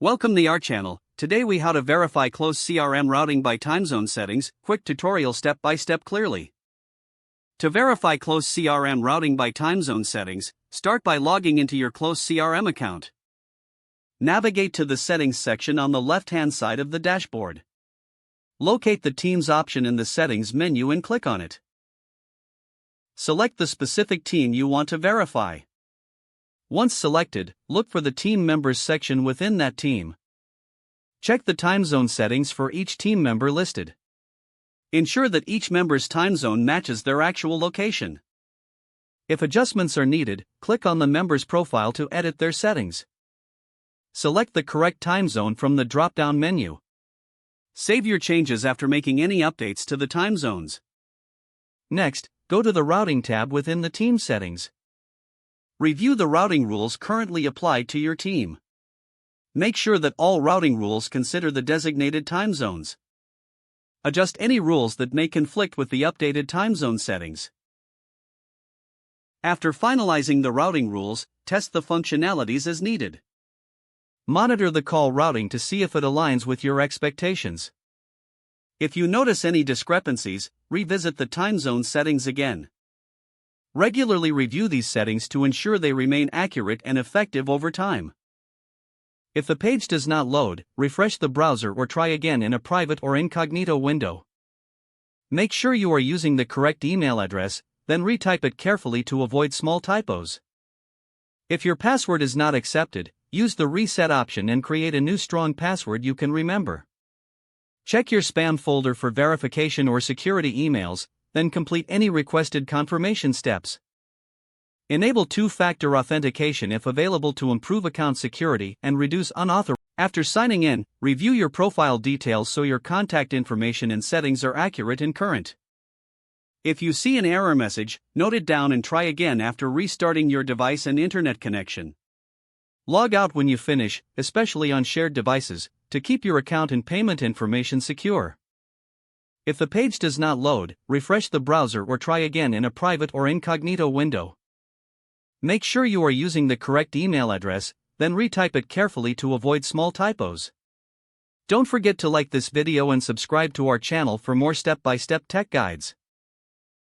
Welcome to our channel. Today we how to verify Close CRM routing by time zone settings, quick tutorial step by step clearly. To verify Close CRM routing by time zone settings, start by logging into your Close CRM account. Navigate to the settings section on the left hand side of the dashboard. Locate the Teams option in the settings menu and click on it. Select the specific team you want to verify. Once selected, look for the Team Members section within that team. Check the time zone settings for each team member listed. Ensure that each member's time zone matches their actual location. If adjustments are needed, click on the member's profile to edit their settings. Select the correct time zone from the drop-down menu. Save your changes after making any updates to the time zones. Next, go to the Routing tab within the Team settings. Review the routing rules currently applied to your team. Make sure that all routing rules consider the designated time zones. Adjust any rules that may conflict with the updated time zone settings. After finalizing the routing rules, test the functionalities as needed. Monitor the call routing to see if it aligns with your expectations. If you notice any discrepancies, revisit the time zone settings again. Regularly review these settings to ensure they remain accurate and effective over time. If the page does not load, refresh the browser or try again in a private or incognito window. Make sure you are using the correct email address, then retype it carefully to avoid small typos. If your password is not accepted, use the reset option and create a new strong password you can remember. Check your spam folder for verification or security emails, then complete any requested confirmation steps. Enable two-factor authentication if available to improve account security and reduce unauthorized. After signing in, review your profile details so your contact information and settings are accurate and current. If you see an error message, note it down and try again after restarting your device and internet connection. Log out when you finish, especially on shared devices, to keep your account and payment information secure. If the page does not load, refresh the browser or try again in a private or incognito window. Make sure you are using the correct email address, then retype it carefully to avoid small typos. Don't forget to like this video and subscribe to our channel for more step-by-step tech guides.